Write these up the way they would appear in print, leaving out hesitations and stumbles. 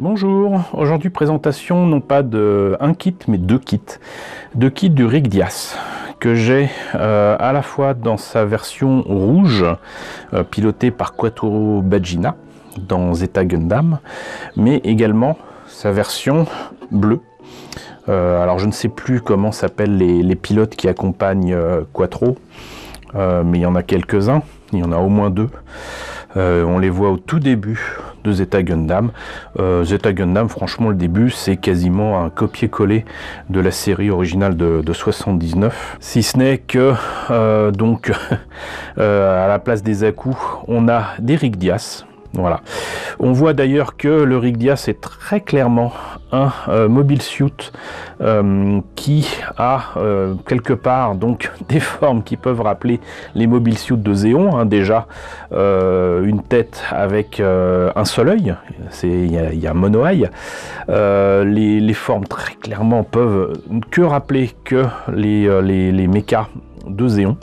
Bonjour, aujourd'hui présentation non pas de un kit mais deux kits. Deux kits du Rigdias que j'ai à la fois dans sa version rouge pilotée par Quattro Baggina dans Zeta Gundam, mais également sa version bleue. Alors je ne sais plus comment s'appellent les pilotes qui accompagnent Quattro, mais il y en a quelques-uns, il y en a au moins deux. On les voit au tout début de Zeta Gundam. Zeta Gundam, franchement, le début, c'est quasiment un copier-coller de la série originale de 79. Si ce n'est que, donc, à la place des Zaku, on a des Rigdias. Voilà. On voit d'ailleurs que le Rigdias est très clairement un mobile suit qui a quelque part donc des formes qui peuvent rappeler les mobile suits de Zéon, hein, déjà une tête avec un seul œil, il y a un mono-eye. Les formes très clairement peuvent que rappeler que les mechas de Zéon.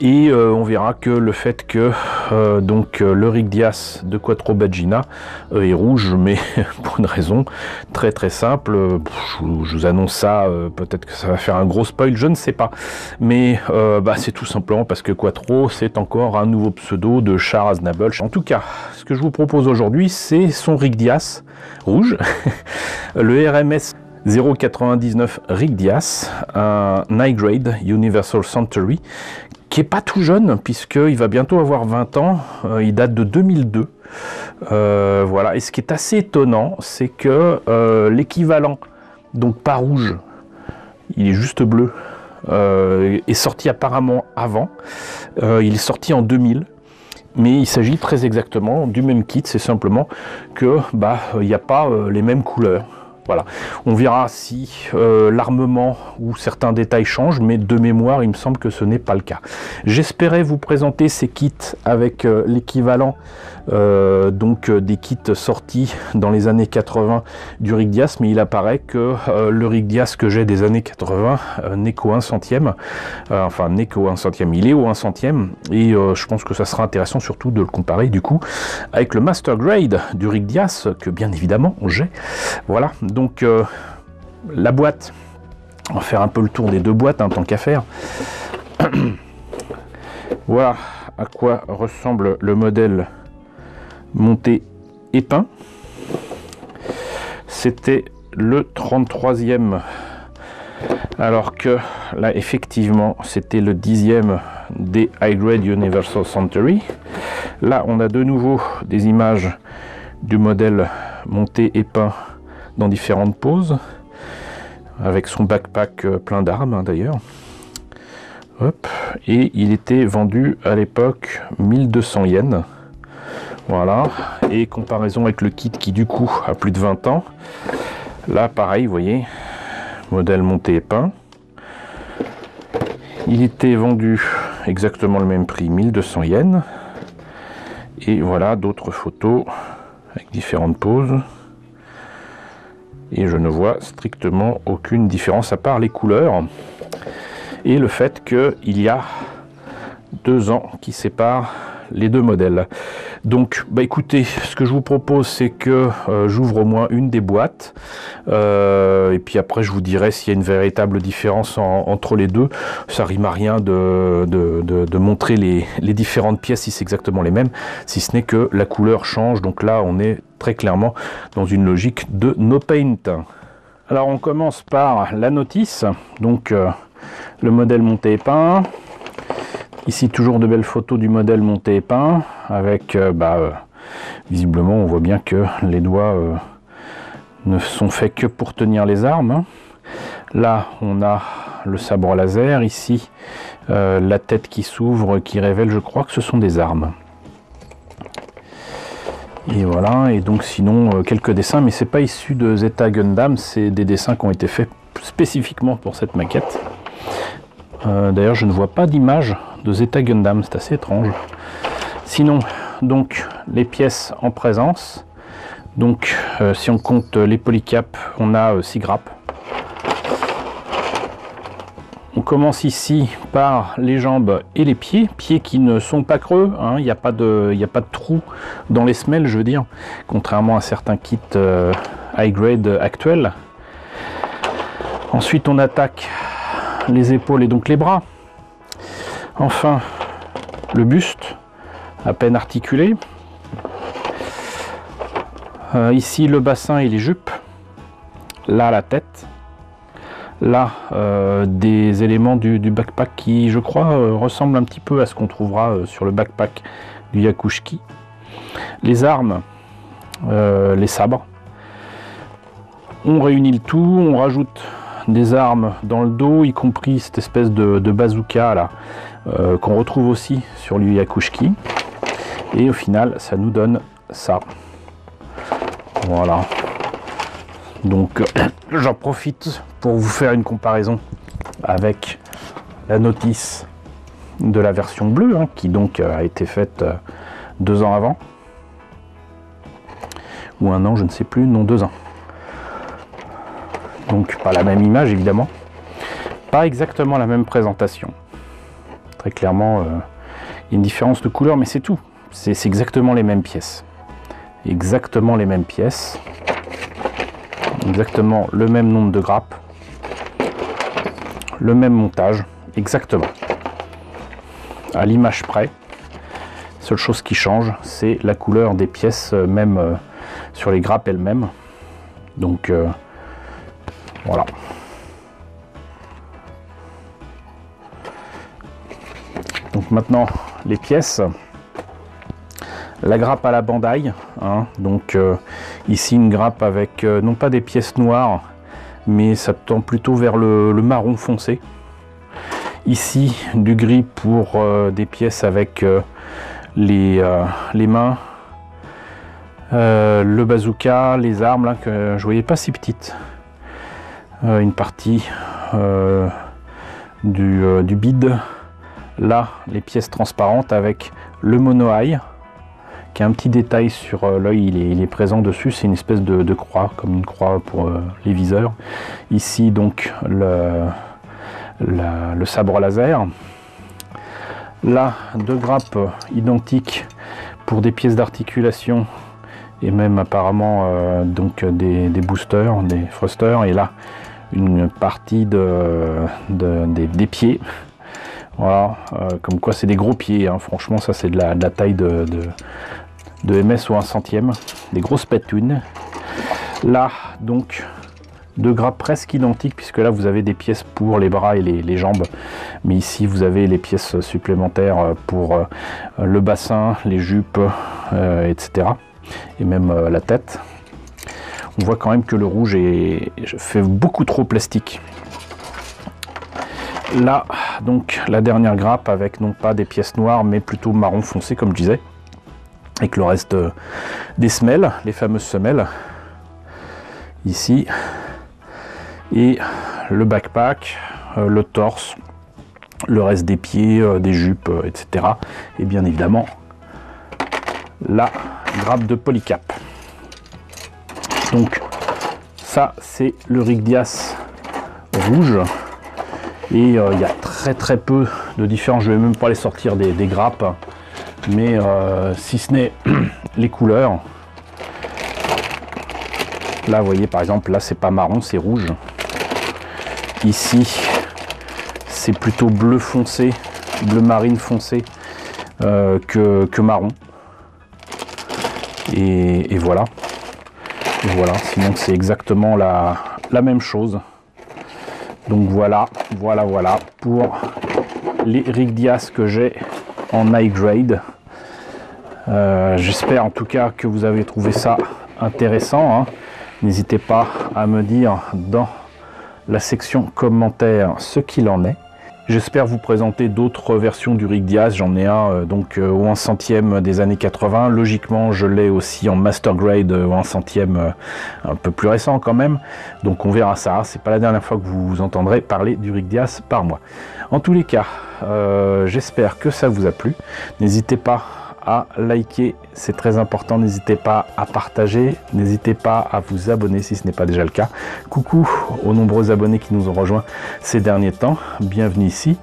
Et on verra que le fait que donc le Rigdias de Quattro Baggina est rouge, mais pour une raison très très simple. Je vous annonce ça, peut-être que ça va faire un gros spoil, je ne sais pas, mais c'est tout simplement parce que Quattro, c'est encore un nouveau pseudo de Char Aznable. En tout cas, ce que je vous propose aujourd'hui, c'est son Rigdias rouge, le RMS 099 Rigdias, un High Grade Universal Century, qui est pas tout jeune, puisqu'il va bientôt avoir 20 ans, il date de 2002. Voilà, et ce qui est assez étonnant, c'est que l'équivalent, donc pas rouge, il est juste bleu, est sorti apparemment avant, il est sorti en 2000. Mais il s'agit très exactement du même kit, c'est simplement que il n'y a pas les mêmes couleurs. Voilà, on verra si l'armement ou certains détails changent, mais de mémoire, il me semble que ce n'est pas le cas. J'espérais vous présenter ces kits avec l'équivalent donc des kits sortis dans les années 80 du Rigdias, mais il apparaît que le Rigdias que j'ai des années 80 n'est qu'au 1/100e, enfin n'est qu'au 1/100e, il est au 1/100e, et je pense que ça sera intéressant surtout de le comparer du coup avec le Master Grade du Rigdias que bien évidemment j'ai. Voilà. Donc la boîte, on va faire un peu le tour des deux boîtes, hein, tant qu'à faire. Voilà à quoi ressemble le modèle monté et peint. C'était le 33e, alors que là effectivement c'était le 10e des High Grade Universal Century. Là on a de nouveau des images du modèle monté et peint dans différentes poses, avec son backpack plein d'armes, hein, d'ailleurs. Hop. Et il était vendu à l'époque 1200 yens. Voilà. Et comparaison avec le kit qui du coup a plus de 20 ans. Là pareil, vous voyez, modèle monté et peint. Il était vendu exactement le même prix, 1200 yens. Et voilà d'autres photos avec différentes poses. Et je ne vois strictement aucune différence à part les couleurs et le fait qu'il y a 2 ans qui séparent les deux modèles. Donc écoutez, ce que je vous propose, c'est que j'ouvre au moins une des boîtes et puis après je vous dirai s'il y a une véritable différence entre les deux. Ça rime à rien de montrer les différentes pièces si c'est exactement les mêmes, si ce n'est que la couleur change. Donc là on est très clairement dans une logique de no paint. Alors on commence par la notice, donc le modèle monté et peint. Ici toujours de belles photos du modèle monté et peint avec visiblement on voit bien que les doigts ne sont faits que pour tenir les armes. Là on a le sabre laser, ici la tête qui s'ouvre qui révèle, je crois que ce sont des armes. Et voilà, et donc sinon quelques dessins, mais c'est pas issu de Zeta Gundam, c'est des dessins qui ont été faits spécifiquement pour cette maquette. D'ailleurs je ne vois pas d'image de Zeta Gundam, c'est assez étrange. Sinon donc les pièces en présence, donc si on compte les polycaps, on a 6 grappes. On commence ici par les jambes et les pieds, pieds qui ne sont pas creux, hein, il n'y a pas de trou dans les semelles, je veux dire, contrairement à certains kits high grade actuels. Ensuite on attaque les épaules et donc les bras. Enfin le buste, à peine articulé. Ici le bassin et les jupes. Là la tête. Là des éléments du backpack qui je crois ressemblent un petit peu à ce qu'on trouvera sur le backpack du Yakushki. Les armes, les sabres. On réunit le tout, on rajoute des armes dans le dos, y compris cette espèce de bazooka là qu'on retrouve aussi sur le Yakushki. Et au final ça nous donne ça. Voilà. Donc j'en profite pour vous faire une comparaison avec la notice de la version bleue, hein, qui donc a été faite 2 ans avant. Ou 1 an, je ne sais plus, non 2 ans. Donc pas la même image évidemment. Pas exactement la même présentation. Très clairement, il y a une différence de couleur, mais c'est tout. C'est exactement les mêmes pièces. Exactement les mêmes pièces. Exactement le même nombre de grappes, le même montage, exactement. À l'image près, seule chose qui change, c'est la couleur des pièces, même sur les grappes elles-mêmes. Donc voilà. Donc maintenant les pièces. La grappe à la Bandai, hein, donc ici une grappe avec non pas des pièces noires, mais ça tend plutôt vers le marron foncé. Ici du gris pour des pièces avec les mains, le bazooka, les armes là, que je voyais pas si petites. Une partie du bide. Là les pièces transparentes avec le mono-eye. Qui a un petit détail sur l'œil, il est présent dessus, c'est une espèce de croix, comme une croix pour les viseurs. Ici donc le sabre laser. Là 2 grappes identiques pour des pièces d'articulation et même apparemment donc des boosters, des thrusters, et là une partie des pieds. Voilà, comme quoi c'est des gros pieds, hein. Franchement ça c'est de la taille de MS ou 1 centième, des grosses pétunes. Là donc 2 grappes presque identiques, puisque là vous avez des pièces pour les bras et les jambes, mais ici vous avez les pièces supplémentaires pour le bassin, les jupes, etc. et même la tête. On voit quand même que le rouge fait beaucoup trop plastique. Là donc la dernière grappe avec non pas des pièces noires mais plutôt marron foncé comme je disais, avec le reste des semelles, les fameuses semelles ici, et le backpack, le torse, le reste des pieds, des jupes, etc. et bien évidemment la grappe de polycap. Donc ça c'est le Rigdias rouge. Et il y a très peu de différence. Je vais même pas les sortir des grappes, mais si ce n'est les couleurs. Là vous voyez par exemple, là c'est pas marron, c'est rouge. Ici c'est plutôt bleu foncé, bleu marine foncé que marron. Et voilà. Et voilà, sinon c'est exactement la même chose. Donc voilà pour les Rigdias que j'ai en high grade. J'espère en tout cas que vous avez trouvé ça intéressant, hein. N'hésitez pas à me dire dans la section commentaires ce qu'il en est. J'espère vous présenter d'autres versions du Rigdias. J'en ai un donc au 1 centième des années 80. Logiquement, je l'ai aussi en Master Grade au 1 centième un peu plus récent quand même. Donc on verra ça. C'est pas la dernière fois que vous entendrez parler du Rigdias par moi. En tous les cas, j'espère que ça vous a plu. N'hésitez pas à liker, c'est très important. N'hésitez pas à partager, n'hésitez pas à vous abonner si ce n'est pas déjà le cas. Coucou aux nombreux abonnés qui nous ont rejoints ces derniers temps, bienvenue ici.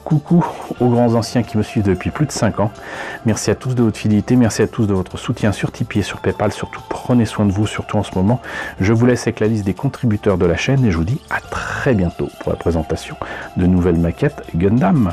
Coucou aux grands anciens qui me suivent depuis plus de 5 ans. Merci à tous de votre fidélité, merci à tous de votre soutien sur Tipeee et sur Paypal. Surtout prenez soin de vous, surtout en ce moment. Je vous laisse avec la liste des contributeurs de la chaîne et je vous dis à très bientôt pour la présentation de nouvelles maquettes Gundam.